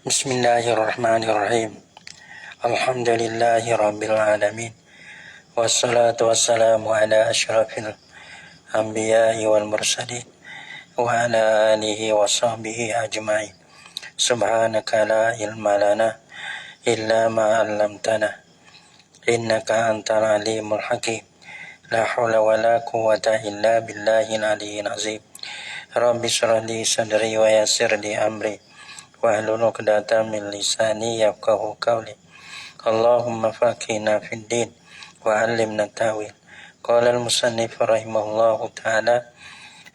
Bismillahirrahmanirrahim. Alhamdulillahi rabbil alamin. Wassalatu wassalamu ala asyrafil anbiya'i wal mursalin wa ala alihi wa sahbihi ajma'in. Subhanaka la ilma lana illa ma 'allamtana innaka antal alimul hakim. La haula wa la quwwata illa billahil aliyyil azim. Rabbi shrah li sadri wa yassir li amri wahlul 'uqdatam min lisani yafqahu qawli. Allahumma faqihna fid din wa 'allimna ta'wil. Qala al-musannif rahimahullahu ta'ala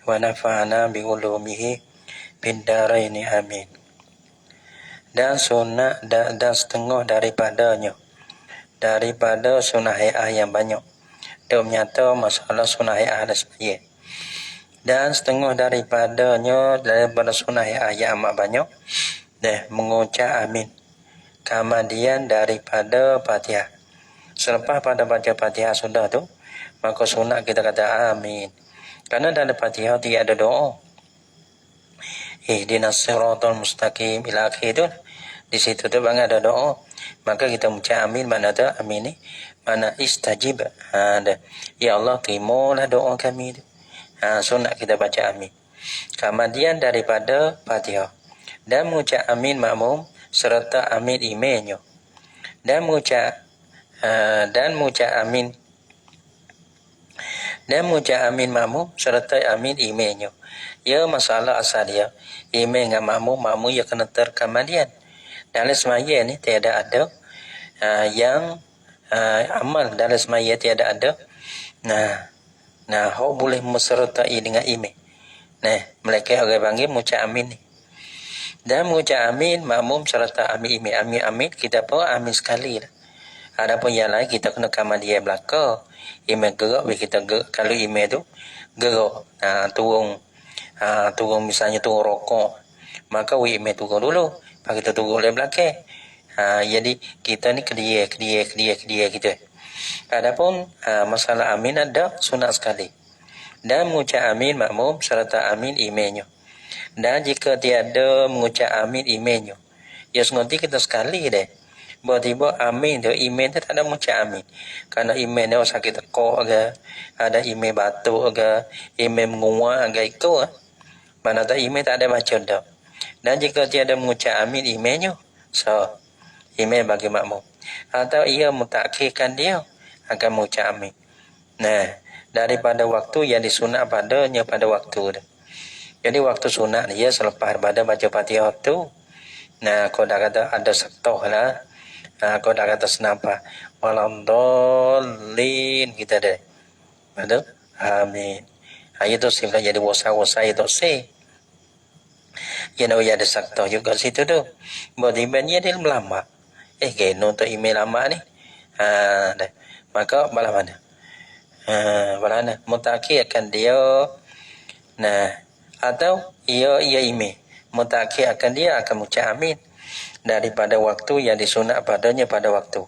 wa nafa'ana bi ulumihi bid dharain amin. Dan sunnah dan setengah daripadanya, daripada sunnah yang banyak. Dia menyata masalah sunnah ada sebagai. Dan setengah daripadanya daripada sunnah yang amat banyak, mengucap amin. Kemudian daripada Fatihah. Selepas pada baca Fatihah sudah tu, maka sunat kita kata amin. Karena dalam Fatihah tidak ada doa. Ihdinas siratal mustaqim ila akhir tu. Di situ tu bang ada doa. Maka kita mengucap amin, mana tu amin ni? Mana istajib. Ya Allah, terimalah doa kami tu. Sunat kita baca amin. Kemudian daripada Fatihah. Dan mengucap amin makmum serta amin imamnya. Dan mengucap amin makmum serta amin imamnya. Ya masalah asal dia. Imam dengan makmum ya kena terkemudian. Dalam semaya ni tiada ada yang amal dalam semaya tiada ada. Hok boleh mesertai dengan imam. Mereka orang panggil mengucap amin ni. Dan mengucap amin makmum serta amin imam. Amin kita pun amin sekali lah. Adapun yang lain kita kena kamar dia belakang. Imam gerak, kita gerak. Kalau imam tu gerak, turun misalnya turun rokok, maka imam turun dulu, lepas kita turun oleh belakang. Jadi kita ni kedia kita. Adapun masalah amin ada sunat sekali. Dan mengucap amin makmum serta amin imamnya. Dan jika tiada mengucap amin imamnya, ya sengaja kita sekali deh. Tiba-tiba amin tu, imam tu tak ada mengucap amin. Kerana imam tu sakit tekuk ke, ada imam batuk ke, imam menguat ke itu. Mana tak imam tak ada baca dah. Dan jika tiada mengucap amin imamnya, so imam bagi makmum. Atau ia mutakhirkan dia akan mengucap amin. Daripada waktu yang disunat padanya pada waktu tu. Jadi waktu sunat dia selepas pada baca Fatihah tu. Kau dah kata ada sektoh lah. Kau dah kata senapa. Waladhdallin kita dah. Betul? Amin. Itu simpan jadi wasa-wasa itu si. Yang ada sektoh juga situ tu. Bertiba-tiba dia lama. Kena untuk email lama ni. Maka bala mana? Bala mana? Mutakhir akan dia. Atau ia email. Mutakhir akan dia akan mengucap amin daripada waktu yang disunat padanya pada waktu.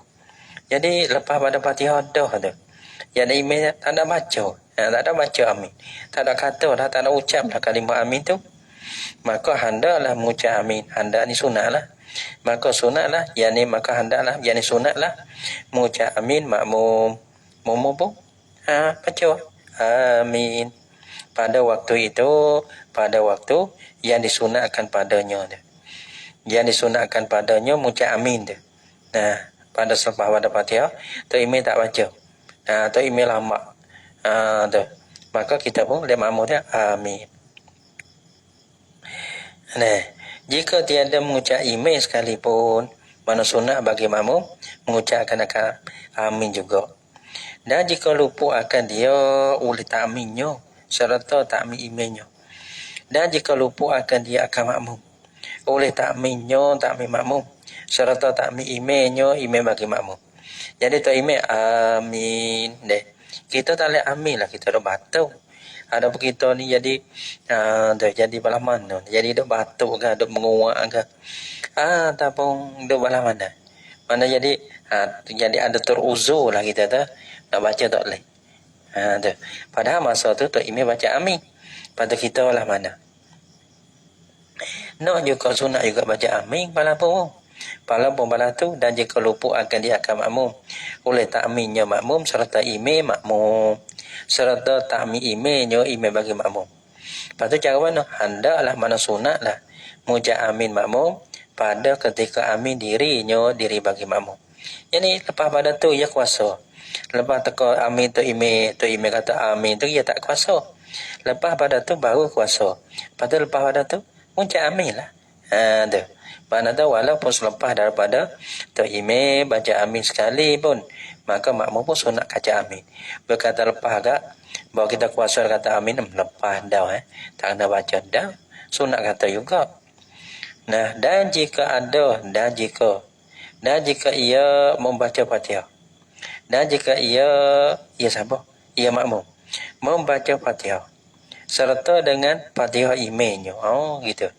Jadi lepas pada Fatihah dah tu. Yang email tak ada baca. Tak ada baca amin. Tak ada kata dah, tak ada ucap dah kalimah amin tu. Maka hendaklah mengucap amin. Hendak ni sunatlah. Maka sunatlah. Yang ni maka hendaklah. Yang ni sunatlah. Mengucap amin makmum. Makmum pun baca amin. Pada waktu itu, pada waktu yang disunatkan padanya. Yang disunatkan padanya mengucap amin dia. Pada selepas pada Fatihah, tu imam tak baca. Tu imam lama. Tu. Maka kita pun boleh makmum dia amin. Jika tiada mengucap imam sekalipun, mana sunat bagi makmum mengucapkan akan amin juga. Dan jika lupa akan dia oleh ta'minnya serta ta'min imamnya. Dan jika lupa akan dia akan makmum oleh ta'minnya, ta'min makmum serta ta'min imamnya, imam bagi makmum. Jadi tu imam amin deh. Kita tak boleh amin lah, kita dah batuk. Ada kita ni jadi jadi bala mana? Jadi dah batuk ke, dah menguak ke. Ataupun dah bala mana? Mana jadi ada teruzur lah kita tu. Nak baca tak boleh. Padahal masa tu imam baca amin. Pada kita lah mana. Nak juga sunat juga baca amin walaupun bala tu, dan jika lupa akan dia akan makmum oleh takminnya makmum serta imam makmum serta takmin imamnya imam bagi makmum. Lepas tu cara mana? Hendaklah mana sunat lah muja amin makmum pada ketika amin dirinya diri bagi makmum. Jadi lepas pada tu ia kuasa. Lepas teka amin tu imam kata amin tu ia tak kuasa. Lepas pada tu baru kuasa. Lepas pada tu muja amin lah. Tu. Mana tahu walaupun selepas daripada tu imam baca amin sekali pun, maka makmum pun sunat baca amin. Berkata lepas agak bahawa kita kuasa kata amin lepas dah tak kena baca dah, sunat kata juga. Nah, dan jika ia membaca Fatihah, dan jika ia siapa? Ia makmum membaca Fatihah serta dengan Fatihah imamnya. Oh gitu.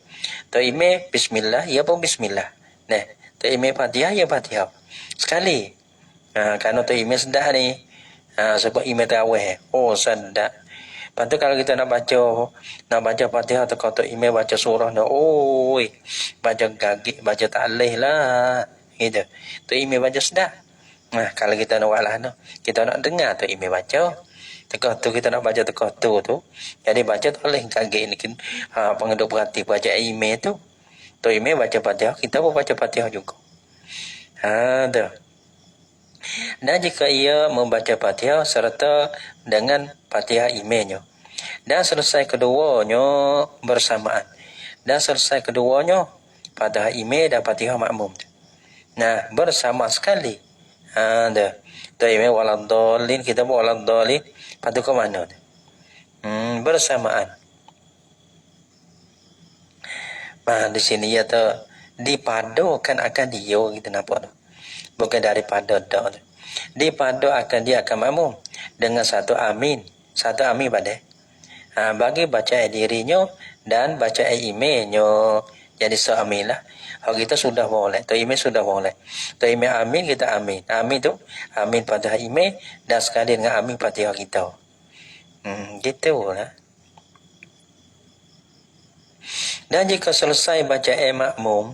Tu imam bismillah, ia pun bismillah. Nah, tu imam Fatihah, ia Fatihah. Sekali. Kerana tu imam sedap ni. Sebab imam tarawih. Oh, sedap. Lepas tu kalau kita nak baca Fatihah tu kata imam baca surah dah. Oi, baca gagik, baca ta'lih lah. Gitu. Tu imam baca sedap. Nah, kalau kita nak buat lah, kita nak dengar tu imam baca. Tekah tu kita nak baca tekah tu. Jadi baca tu oleh kaget ni. Pengeduk berhati baca email tu. Tu email baca Fatihah. Kita pun baca Fatihah juga. Tu. Dan jika ia membaca Fatihah serta dengan Fatihah emailnya. Dan selesai keduanya bersamaan. Dan selesai keduanya Fatihah email dan Fatihah makmum. Nah, bersama sekali. Tu. Tu email waladhalin. Kita pun waladhalin. Lepas tu ke mana? Bersamaan. Di sini ya tu dipadukan akan dia kita nampak tu. Bukan daripada dah tu. Dipadu akan dia akan makmum dengan satu amin pada. Bagi baca dirinya dan baca imamnya. Jadi seamin lah. Kalau kita sudah boleh. Tu imam sudah boleh. Tu imam amin kita amin. Amin tu amin pada imam dan sekali dengan amin Fatihah kita. Gitu lah. Dan jika selesai baca makmum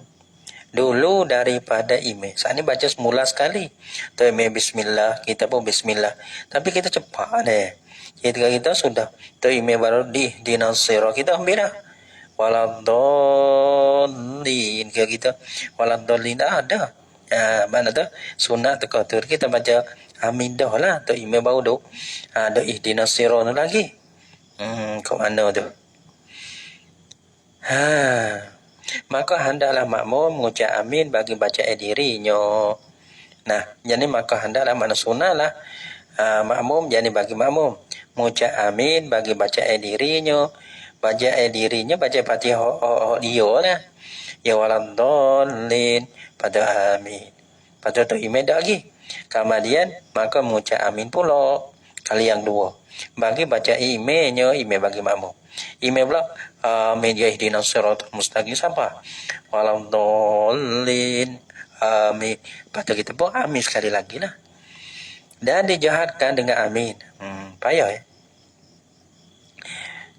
dulu daripada imam. Saat ni baca semula sekali. Tu imam bismillah, kita pun bismillah. Tapi kita cepat deh. Ketika kita sudah tu imam baru di nasirah kita ambil dah. Waladhalin kita waladhalin ada. Mana tu sunat tu kita baca amin dah lah tu imam baru tu ada ihdinas sirah lagi. Kau mana tu? Maka hendaklah makmum mengucap amin bagi baca dirinya. Nah, jadi maka hendaklah mana sunatlah makmum jadi bagi makmum mengucap amin bagi baca dirinya. Baca dirinya baca Fatihah dia lah. Ya waladhalin pada amin. Pada tu imam dah lagi. Kemudian maka mengucap amin pula kali yang dua. Bagi baca imamnya, imam bagi makmum. Imam pula amin ya ihdinas siratal mustaqim siapa? Waladhalin amin. Pada kita pun amin sekali lagi lah. Dan dijahatkan dengan amin. Payah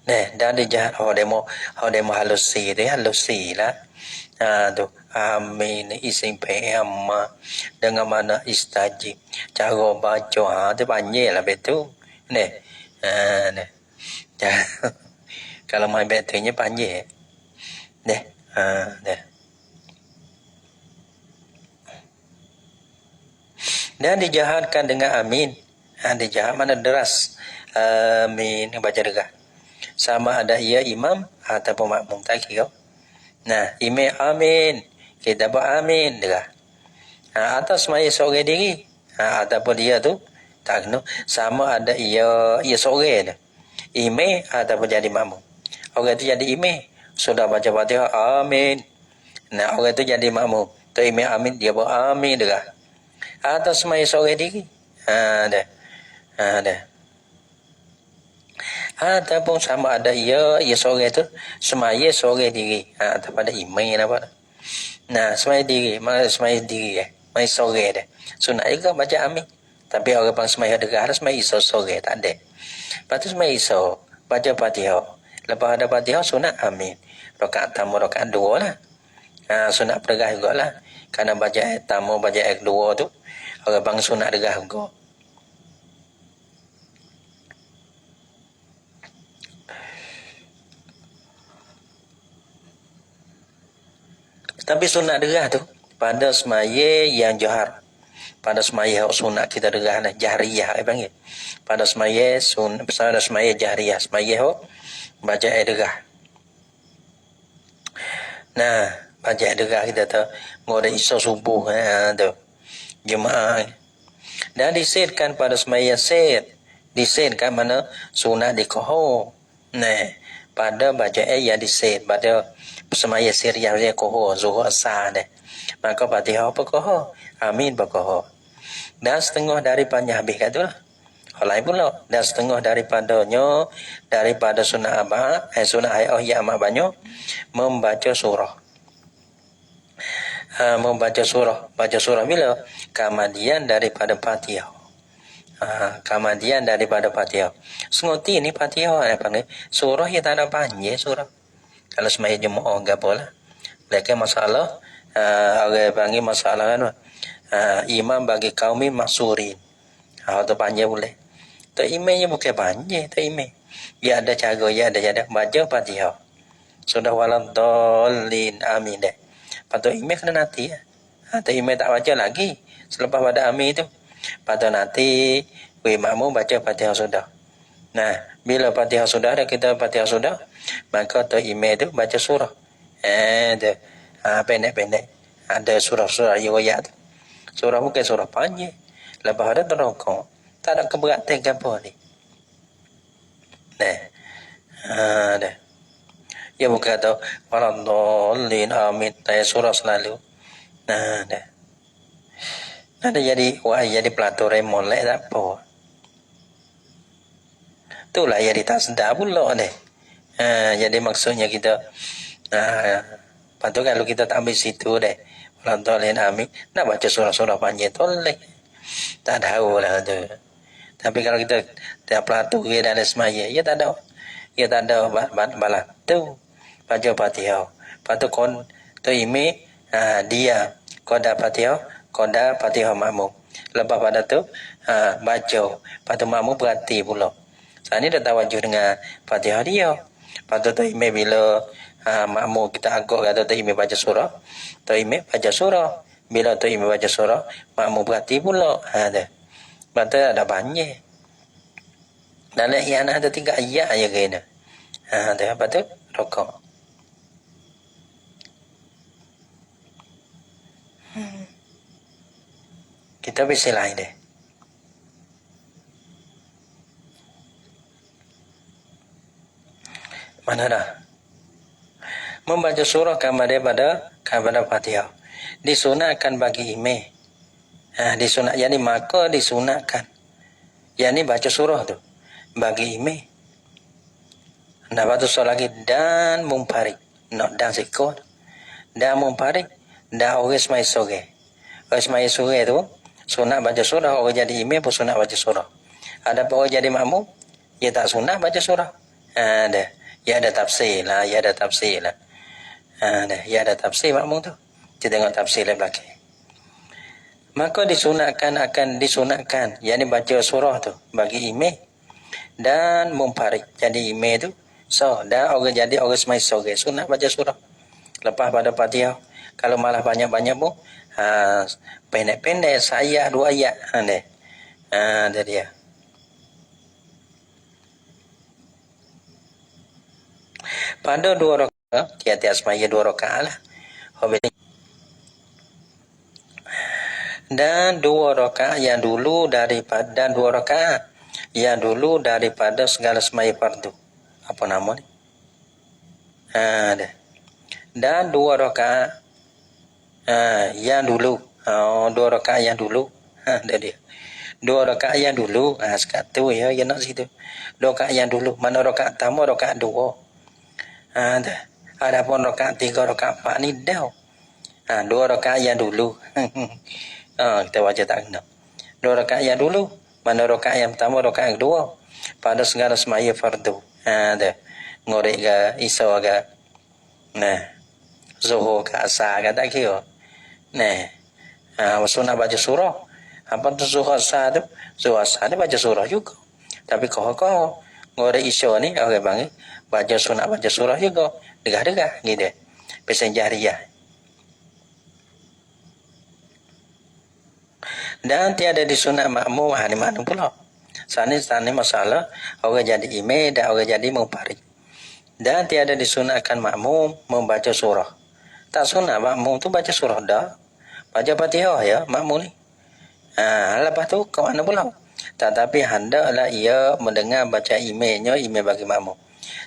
dan dijahat demo halusi dia halusi lah. Tu amin isim pema dengan mana istajib cara baca tu panjang lah betul ni. Kalau main betulnya panjang deh. Dan dijahatkan dengan amin. Dijahat mana deras amin baca deras. Sama ada ia imam ataupun makmum tak kira. Nah, imam amin. Kita buat amin dah. Atau semaya seorang diri. Ataupun dia tu tak kena. Sama ada ia seorang dah. Imam ataupun jadi makmum. Orang tu jadi imam. Sudah baca Fatihah amin. Nah, orang tu jadi makmum. Tu imam amin dia buat amin dah. Atau semaya seorang diri. Dah. Ataupun sama ada ia seorang tu semaya seorang diri pada imam apa. Nah semaya diri mai seorang dah sunat juga baca amin. Tapi orang pang semaya dekat harus semaya seorang tak ada. Lepas tu semaya baca Fatihah. Lepas ada Fatihah sunat amin. rakaat pertama rakaat dua lah. Sunat pergah juga lah. Karena baca ayat pertama baca ayat dua tu orang bang sunat dergah juga. Tapi sunat dergah tu pada semaya yang johar. Pada semaya sunat kita dergah lah jahriyah panggil. Pada semaya jahriyah, semaya baca ayat dergah. Nah, baca ayat dergah kita tu ngode iso subuh tu. Jemaah. Dan disetkan pada semaya disetkan mana sunat dikoho. Nah, pada baca ayat diset pada semaya siriah dia koho zuhur asar deh. Maka Fatihah berkoho, amin berkoho. Dan setengah daripada habis kat tu lah. Halai pula. Dan setengah daripada sunat abah, sunat ayat yang amat banyak, membaca surah. Membaca surah. Baca surah bila? Kemudian daripada Fatihah. Kemudian daripada Fatihah. Sengerti ni Fatihah apa ni? Surah yang tak ada panjang surah. Kalau semaya jemaah enggak boleh. Mereka masalah orang panggil masalah kan. Imam bagi kaum maksurin. Tu panjang boleh. Tu imamnya bukan panjang, tu imam. Dia ada cara, baca Fatihah. Sudah waladhdallin amin dah. Patut imam kena nanti ya. Tu imam tak baca lagi selepas pada amin tu. Patut nanti makmum baca Fatihah sudah. Nah, bila Fatihah sudah ada kita Fatihah sudah, maka tu imam tu baca surah. Pendek-pendek. Ada surah-surah riwayat tu. Surah bukan surah panjang. Lepas ada terokok. Tak ada keberatan ke apa ni. Dah. Ya bukan tu. Waladhdallin amin. Tanya surah selalu. Dah. Ada jadi pelaturan molek tak apa. Itulah jadi tak sedar pula ni. Jadi maksudnya kita patut kalau kita tak ambil situ deh. Waladhdallin amin. Nak baca surah-surah panjang toleh. Tak tahu lah tu. Tapi kalau kita tak pelatu dia dalam semaya, ya tak ada. Ya tak ada balas. Tu baca Fatihah. Patut kon tu imi dia koda Fatihah makmum. Lepas pada tu baca. Patut makmum berhati pula. Saat ni dah tawajuh dengan Fatihah dia. Patut tu imi bila makmum kita agak kata tu imi baca surah. Tu imi baca surah. Bila tu imi baca surah, makmum berhati pula. Patut ada banyak. Dalam yang ada 3 ayat aja kena. Apa tu? Rokok. Kita bisa lain deh. Mana dah? Membaca surah kepada Fatihah. Disunatkan bagi imam. Disunat yani maka disunatkan. Yani baca surah tu bagi imam. Nak baca surah lagi dan mumparik. Nak dan sikor. Dan mumparik. Dan orang semai sore. Orang semai sore tu sunat baca surah. Orang jadi imam pun sunat baca surah. Ada pun orang jadi makmum, dia tak sunat baca surah. Ada. Ya ada tafsir lah. Ya ada tafsir makmum tu. Kita tengok tafsir lain belakang. Maka akan disunatkan. Yang baca surah tu bagi imam. Dan mumparik. Jadi imam tu. Dan orang semai sore. Sunat baca surah. Lepas pada Fatihah. Kalau malah banyak-banyak pun. Pendek-pendek. Sayat 2 ayat. Dia dia. Pada 2 rakaat. Tiap-tiap semaya 2 rakaat lah. Dan 2 rakaat yang dulu daripada 2 rakaat yang dulu daripada segala semaya fardu. Apa nama ni? Dan 2 rakaat yang dulu. 2 rakaat yang dulu. Dia. 2 rakaat yang dulu. Sekat tu ya nak situ. 2 rakaat yang dulu. Mana rakaat pertama, rakaat 2. Ada pun rakaat 3, rakaat 4 ni dah. 2 rakaat yang dulu. Kita baca tak kena. 2 rakaat yang dulu. Mana rakaat yang pertama, rakaat yang kedua. Pada segala semaya fardu. Ngorek ke, isau ke. Nah, zuhur ke asar kan tak kira. Nah, sunat baca surah. Apa tu zuhur asar tu? Zuhur asar ni baca surah juga. Tapi kau orang Isya ni orang panggil baca sunat baca surah juga. Degah-degah gitu. Pesan jariyah. Dan tiada disunat makmum. Ni mana pula? Sana masalah orang jadi imam dan orang jadi mumparid. Dan tiada disunatkan makmum membaca surah. Tak sunat makmum tu baca surah dah. Baca Fatihah ya makmum ni. Lepas tu ke mana pula? Tetapi hendaklah ia mendengar baca imamnya, imam bagi makmum.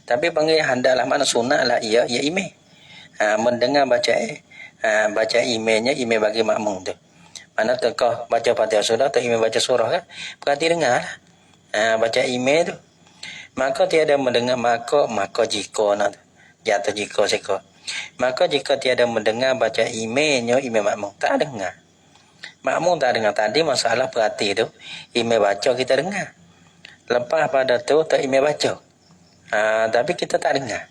Tapi panggil hendaklah mana sunatlah ia imam. Mendengar baca imamnya, imam bagi makmum tu. Mana tekah baca Fatihah sudah atau imam baca surah kan? Berarti dengar lah. Baca imam tu. Maka tiada mendengar maka jika nak jatuh jika seko. Maka jika tiada mendengar baca imamnya, imam makmum tak dengar. Makmum tak dengar tadi masalah perhati tu. Imam baca kita dengar. Lepas pada tu tak imam baca. Tapi kita tak dengar.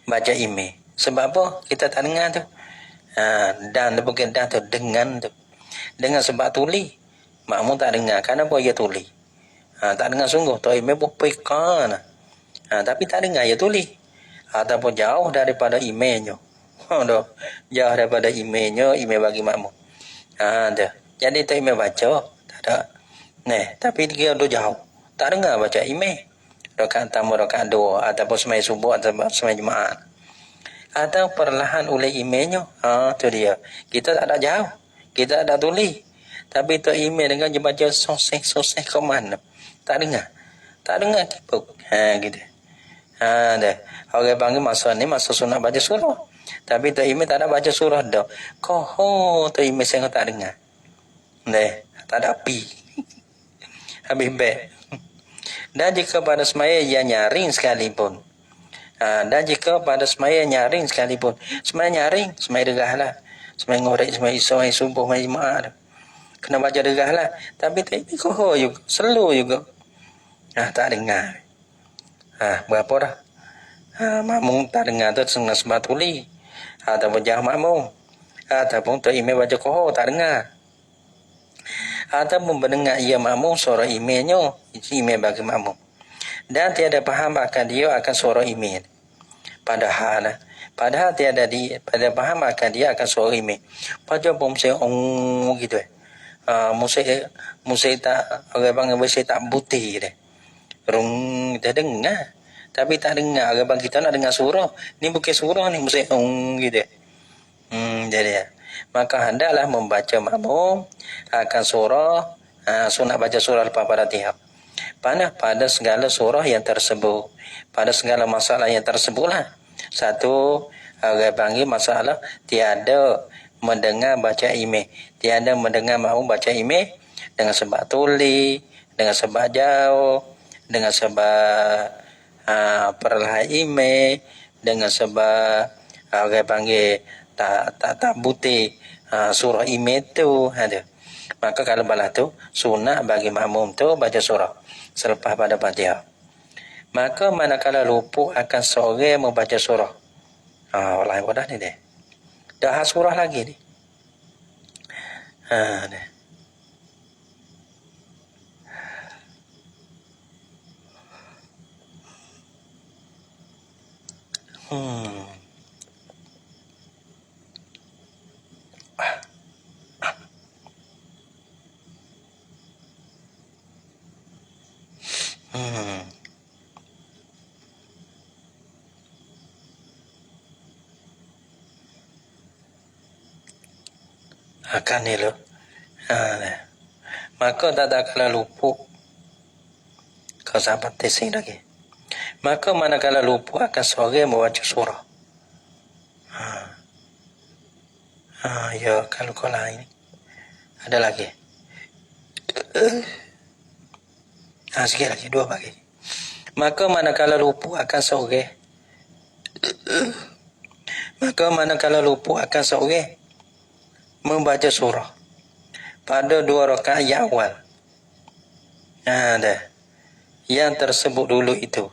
Baca imam. Sebab apa? Kita tak dengar tu. Dan bukan dah tu dengan tu. Dengan sebab tuli. Makmum tak dengar. Kenapa ia tuli? Tak dengar sungguh. Tak imam berpekan. Tapi tak dengar ia tuli. Ataupun jauh daripada imamnya. Jauh daripada imamnya, imam bagi makmum. Jadi tak imam baca, tak ada. Tapi dia tu jauh. Tak dengar baca imam. Rakaat tamu, rakaat dua, ataupun semai subuh, ataupun semai Jumaat. Atau perlahan oleh imamnya. Tu dia. Kita tak ada jauh. Kita tak ada tuli. Tapi tu imam dengan dia baca soseh ke mana. Tak dengar. Tak dengar kipuk. Gitu. Dah. Orang panggil masa ni masa sunat baca surah. Tapi tu imam tak ada baca surah dah. Tu imam saya tak dengar. Tak ada api. Habis baik. Dan jika pada semaya ia nyaring sekalipun. Dan jika pada semaya nyaring sekalipun. Semaya nyaring. Semaya degah lah. Semaya ngorek, semaya isau, semaya subuh, semaya Jumaat. Kena baca degah lah. Tapi tu imam koho juga. Selalu juga. Tak dengar. Berapa dah? Makmum tak dengar tu senang sebab tuli. Ataupun jauh makmum. Ataupun tu imam baca koho tak dengar. Ataupun mendengar ia makmum suara imamnya, imam bagi makmum. Dan tiada faham akan dia akan suara imam. Padahal tiada faham akan dia akan suara imam. Baca pun mesti gitu. Mesti tak orang panggil mesti tak putih dia. Rung kita dengar. Tapi tak dengar. Orang bang kita nak dengar surah. Ni bukan surah ni. Mesti gitu. Jadi maka hendaklah membaca makmum akan surah. Sunat baca surah lepas Fatihah. Pada segala surah yang tersebut. Pada segala masalah yang tersebutlah. Satu, orang panggil masalah tiada mendengar baca imam. Tiada mendengar makmum baca imam. Dengan sebab tuli. Dengan sebab jauh. Dengan sebab perlahan imam, dengan sebab orang panggil tak buti surah imam tu ada. Maka kalau balas tu sunat bagi makmum tu baca surah selepas pada Fatihah. Maka manakala lupa akan seorang membaca surah. Wallahi bodoh ni deh. Dah surah lagi ni. Deh. Akan ni lo. Maka tak ada kala lupa. Kau sahabat tesing lagi. Maka manakala lupa akan seorang membaca surah. Ya kalau kau lain ada lagi. Sikit lagi dua bagi. Maka manakala lupa akan seorang. Maka manakala lupa akan seorang membaca surah pada 2 rakaat yang awal. Dah. Yang tersebut dulu itu.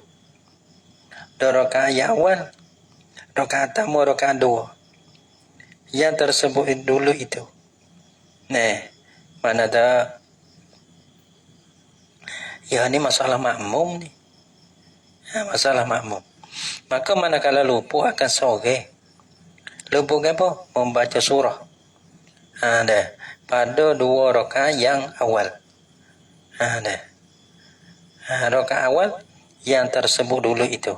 2 rakaat yang awal Rakaat tamu, rakaat dua. Yang tersebut dulu itu. Nah, mana ada? Ya ini masalah makmum nih. Masalah makmum. Maka manakala lupa akan sore. Lupa apa? Membaca surah. Dah. Pada dua rakaat yang awal. Dah. Rakaat awal yang tersebut dulu itu.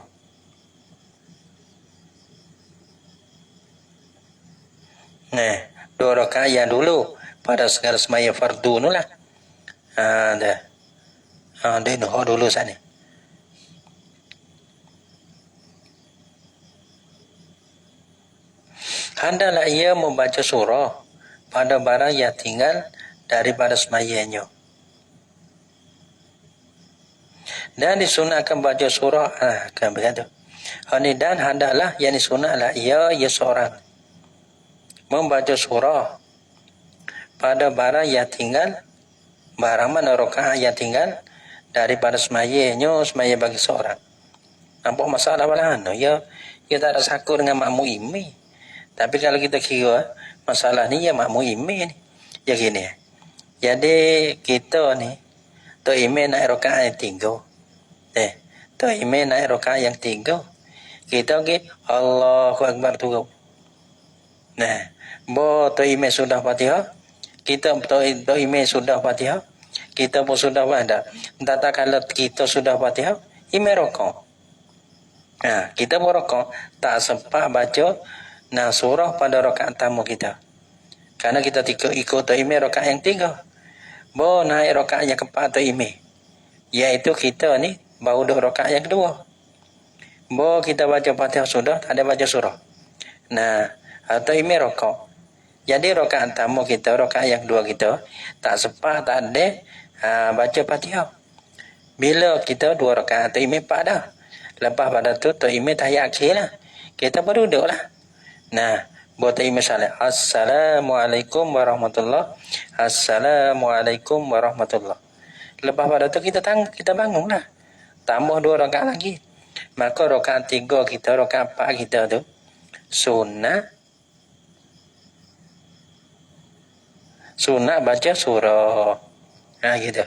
Nah, dua rakaat yang dulu pada segala semaya fardu nulah. Dah. Dia dulu sana. Hendaklah ia membaca surah pada barang yang tinggal daripada semayanya. Dan disunatkan baca surah kan begitu. Dan hendaklah yang disunatlah ia seorang membaca surah pada barang yang tinggal, barang mana rakaat yang tinggal daripada semayanya, semaya bagi seorang. Nampak masalah mana? Ya, kita ada sakur dengan makmum imam. Tapi kalau kita kira masalah ni ya makmum imam ni. Ya gini. Jadi kita ni tu imam naik rakaat yang tiga. Tu imam naik rakaat yang tiga. Kita ke Allahu Akbar tu. Nah, tu imam sudah Fatihah. Kita tu imam sudah Fatihah. Kita pun sudah pada. Tata kalau kita sudah Fatihah, imam rakaat. Kita pun rakaat tak sempat baca surah pada rakaat tamu kita. Karena kita ikut imam rakaat yang tiga. Naik rakaat yang keempat atau imam. Iaitu kita ni baru duduk rakaat yang kedua. Kita baca Fatihah sudah, tak ada baca surah. Atau imam rakaat. Jadi rakaat tamu kita, rakaat yang kedua kita, tak sempat, tak ada baca Fatihah. Bila kita dua rakaat atau imam empat dah. Lepas pada tu imam tahiyat akhir lah. Kita baru duduk lah. Buat imam salat. Assalamualaikum warahmatullahi. Assalamualaikum warahmatullahi. Lepas pada tu kita bangun lah. Tambah dua rakaat lagi. Maka rakaat tiga kita, rakaat empat kita tu sunat baca surah. Gitu.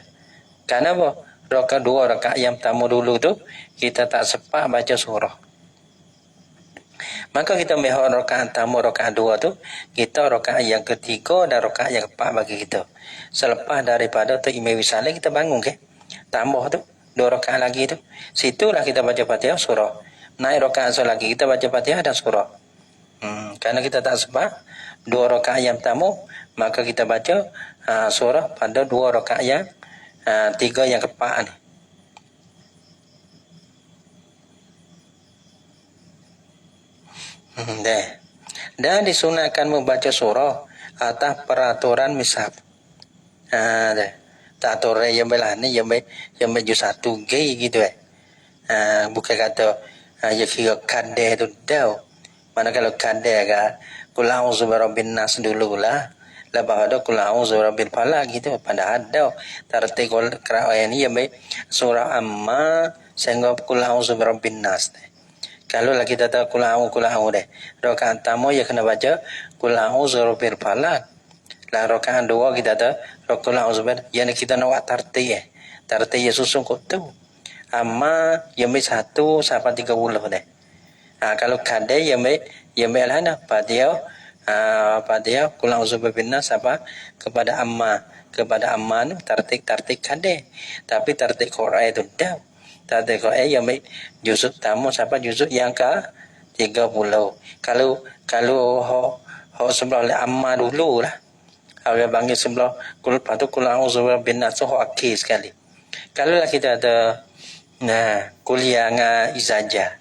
Karena apa? Rakaat dua rakaat yang pertama dulu tu kita tak sempat baca surah. Maka kita mehor rakaat pertama, rakaat dua tu, kita rakaat yang ketiga dan rakaat yang keempat bagi kita. Selepas daripada tu imam wisalah kita bangun ke? Tambah tu, dua rakaat lagi tu. Situlah kita baca Fatihah surah. Naik rakaat lagi kita baca Fatihah dan surah. Karena kita tak sempat dua rakaat yang pertama, maka kita baca surah pada dua rakaat yang tiga yang keempat ni. Dan disunatkan membaca surah atas peraturan mishaf. Tak atur yang belah ni yang baju satu gay gitu bukan kata ya kira kadeh tu dah. Mana kalau kadeh kan qul a'udzu birabbin nas dululah. Lepas ada qul a'udzu birabbil falaq gitu pada ada tertib qira'ah ni yang surah amma sehingga qul a'udzu birabbin nas. Kalau lah kita tahu qul a'udzu deh. Rakaat pertama ya kena baca qul a'udzu birabbil falaq. Lah rakaat dua kita tahu qul a'udzu yang kita nak buat tartib Tartib ya susun kok tu. Amma yang satu sampai 30 deh. Kalau kadai yang lah na Fatihah qul a'udzu birabbin nas apa kepada amma ni tartib kadai. Tapi tartib Quran itu dah. Tartib Quran yang juzuk tamu sampai juzuk yang ke 30. Kalau ho sebelah amma dulu lah. Kalau panggil sebelah qul a'udzu birabbin nas ho akhir sekali. Kalau lah kita ada kuliah dengan izajah,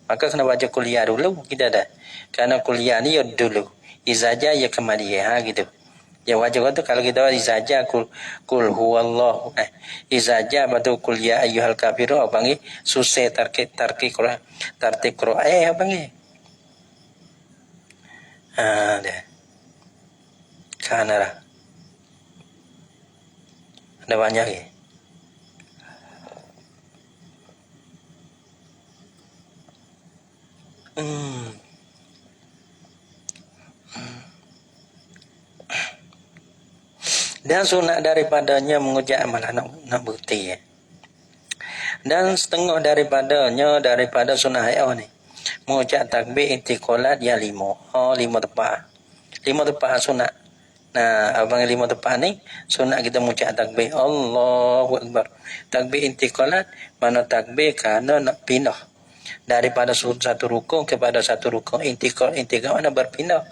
maka kena baca kuliah dulu kita ada. Karena kuliah ni ya dulu. Izajah ya kemudian gitu. Ya wajib tu kalau kita izajah kul huwallahu. Izajah batu kuliah ayyuhal kafiru panggil susah tarkib Quran. Tartib Quran panggil. Dah. Kanara. Ada banyak ya. Dan sunat daripadanya mengucap malah nak bukti. Dan setengah daripada sunat hayah ni mengucap takbir intiqalat yang 5. 5 tepat. 5 tepat sunat. Nah, abang 5 tepat ni sunat kita mengucap takbir Allahu Akbar. Takbir intiqalat mana takbir kerana nak pindah daripada satu rukun kepada satu rukun. Intiqal mana berpindah.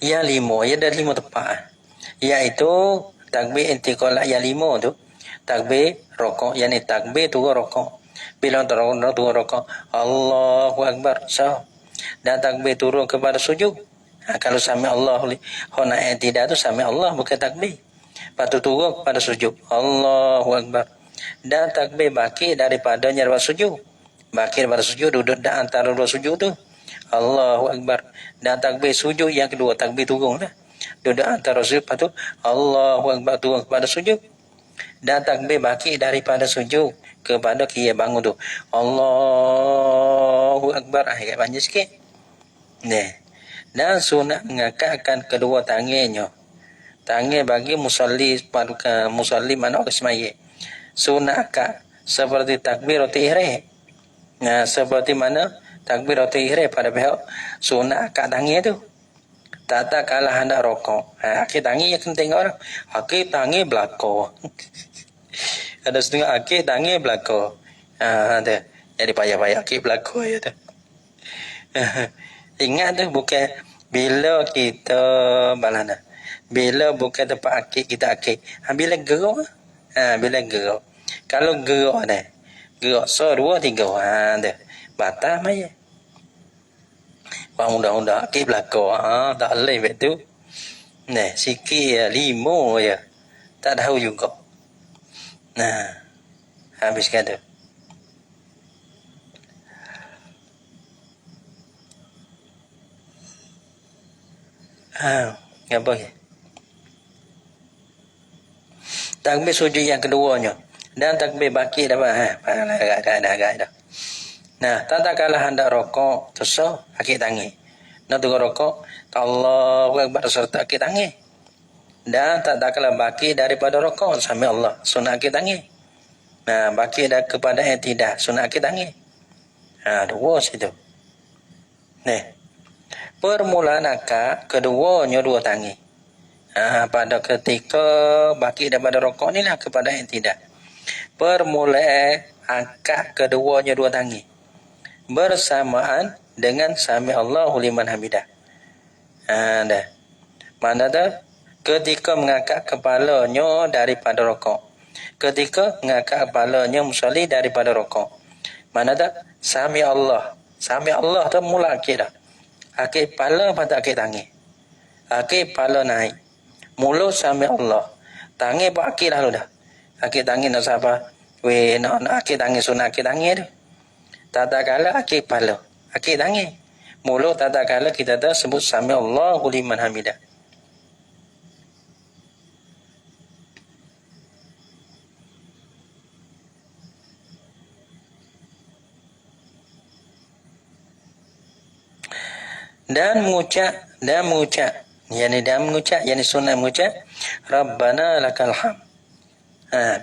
Yang 5, ya ada 5 tepat. Iaitu takbir intiqalat yang 5 tu takbir rokok, yakni takbir turun rokok. Bila turun rokok Allahu Akbar. Dan takbir turun kepada sujud. Kalau sami Allah hona tidak tu sami Allah bukan takbir. Lepas tu turun kepada sujud Allahu Akbar. Dan takbir baki daripadanya daripada sujud. Baki daripada sujud duduk di antara dua sujud tu Allahu Akbar. Dan takbir sujud yang kedua takbir turun lah. Duduk antara sujud lepas tu Allahu Akbar turun kepada sujud. Dan takbir baki daripada sujud kepada kira bangun tu Allahu Akbar. Agak panjang sikit. Dan sunat mengangkatkan kedua tangannya. Tangan bagi musalli mana orang semaya. Sunat akak seperti takbiratul ihram. Seperti mana takbiratul ihram pada pihak sunat akak tangan tu. Tak kalah hendak rokok. Akhir tangan yang kena tengok orang. Akhir tangan belakang. Ada setengah akhir tangan belakang. Jadi payah-payah akhir belakang ya tu. Ingat tu bukan bila kita balana. Bila bukan tempat akhir kita akhir. Bila gerak. Bila gerak. Kalau gerak dah. Gerak 2 3. Dah. Batas maya. Undang-undang akhir belakang. Tak boleh betul. Sikit 5 ya. Tak tahu juga. Habis kata. Apa ya? Takbir sujud yang keduanya dan takbir baki dapat agak dah. Tak kalah hendak rokok terus akik tangan. Nak tunggu rokok Allahu Akbar serta akik tangan. Dan tak kalah baki daripada rokok sami Allah sunat akik tangan. Baki dah kepada yang tidak sunat akik tangan. Dua situ. Permulaan akak keduanya dua tangan. Pada ketika baki daripada rokok ni lah kepada yang tidak. Permulaan akak keduanya dua tangan. Bersamaan dengan sami Allahu liman hamidah. Dah. Mana dah? Ketika mengangkat kepalanya daripada rokok. Ketika mengangkat kepalanya musalli daripada rokok. Mana dah? Sami Allah. Sami Allah tu mula akhir dah. Akhir kepala pada akhir tangan. Akhir kepala naik. Mulut sami Allah. Tangan buat akhir lalu dah. Akhir tangan nak siapa? Nak akhir tangan sunat akhir tangan tu. Tak kala akhir kepala. Akhir tangan. Mulut tak kala kita dah sebut sami Allahu liman hamidah. Dan mengucap yakni sunat mengucap Rabbana lakal hamd.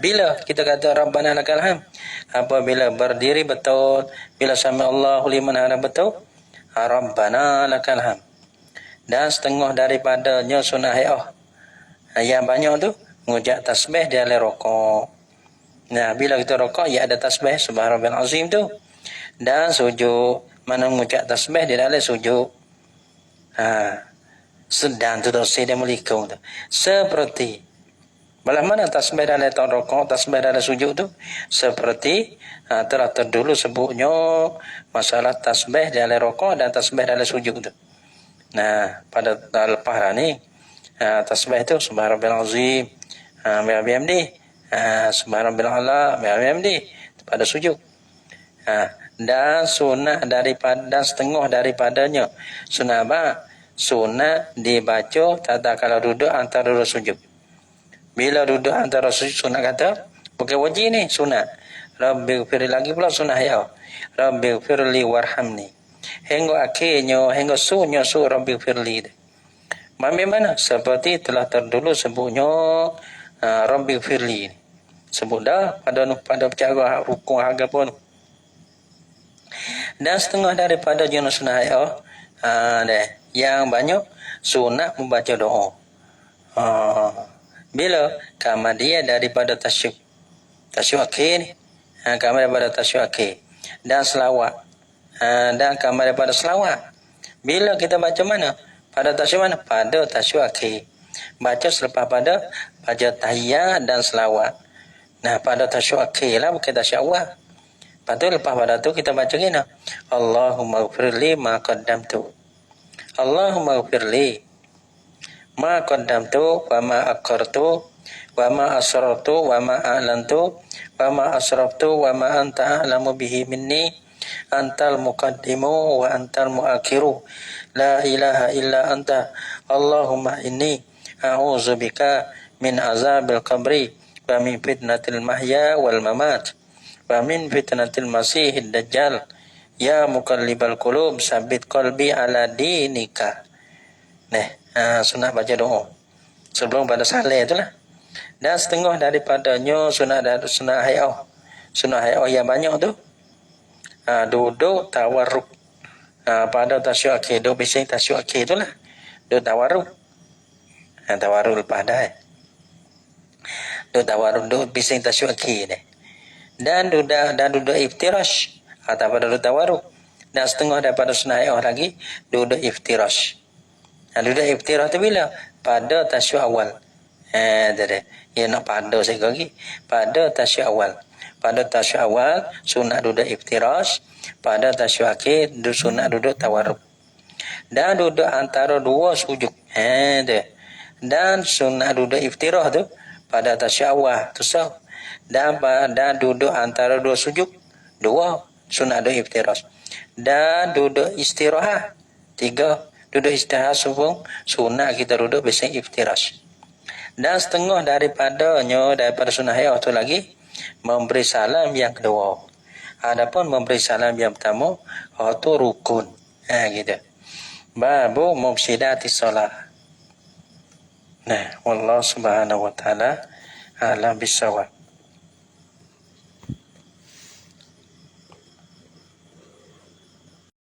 Bila kita kata Rabbana lakal hamd, apabila berdiri betul, bila sami Allahu liman hamidah betul, Rabbana lakal hamd. Dan setengah daripadanya sunat hayah. Yang banyak tu mengucap tasbih di dalam rokok. Bila kita rokok ya ada tasbih subhanallah azim tu. Dan sujud mana mengucap tasbih di dalam sujud. Sedang tu dosa dia melikum tu. Seperti Balah mana tasbih dalam rokok, tasbih dalam sujud tu? Seperti telah terdulu sebutnya masalah tasbih dalam rokok dan tasbih dalam sujud tu. Pada lepas ni tasbih tu subhanallah azim, bihamdi, subhanallah ala, bihamdi pada sujud. Dan sunat daripada setengah daripadanya sunat apa? Sunat dibaca tata kalau duduk antara dua sujud. Bila duduk antara sujud sunat kata bukan wajib ni sunat. Rabbighfir lagi pula sunat ya. Rabbighfirli warhamni. Hingga akhirnya hingga sunya Rabbighfirli. Bagaimana? Seperti telah terdulu sebutnya Rabbi firli. Sebut dah pada cara rukun harga pun. Dan setengah daripada jenis sunnah yang banyak sunat membaca doa. Bila kamar dia daripada tasyuk akhir ni, kamar daripada tasyuk akhir dan selawat, dan kamar daripada selawat. Bila kita baca mana? Pada tasyuk mana? Pada tasyuk akhir. Baca selepas pada baca tahiyat dan selawat. Nah, pada tasyuk akhir lah, bukan tasyuk awal. Lepas tu lepas pada tu kita baca gini. Allahumma ghfirli ma qaddamtu. Allahumma ghfirli ma qaddamtu wa ma akhartu wa ma asrartu wa ma a'lantu wa ma asraftu wa ma anta a'lamu bihi minni antal muqaddimu wa antal muakhiru la ilaha illa anta Allahumma inni a'udzubika min azabil qabri wa min fitnatil mahya wal mamat wa min fitnatil masihid dajjal ya muqallibal qulub sabbit qalbi ala dinika. Sunat baca doa sebelum pada salat itulah. Dan setengah daripadanya sunat hayah. Sunat hayah yang banyak tu duduk tawarruk pada tasyuk akhir, duduk bising tasyuk akhir itulah. Duduk tawarruk. Tawarruk lepas dah. Duduk tawarruk, duduk bising tasyuk akhir ni. Dan duduk iftirash atau pada duduk tawarruk. Dan setengah daripada sunat hayah lagi duduk iftirash. Duduk iftirash tu bila? Pada tasyuk awal. Ia nak pada saya lagi. Pada tasyuk awal. Pada tasyuk awal sunat duduk iftirash. Pada tasyuk akhir sunat duduk tawarruk. Dan duduk antara dua sujud. Dan sunat duduk iftirash tu pada tasyuk awal tu sah. Dan duduk antara dua sujud. Dua sunat duduk iftirash. Dan duduk istirahat. Tiga. Duduk istirahat sebelum sunat kita duduk bising iftirash. Dan setengah daripada sunat hayah tu lagi memberi salam yang kedua. Adapun memberi salam yang pertama itu rukun. Gitu. Babu mufsidati solat. Wallahu subhanahu wa ta'ala a'lam bissawab.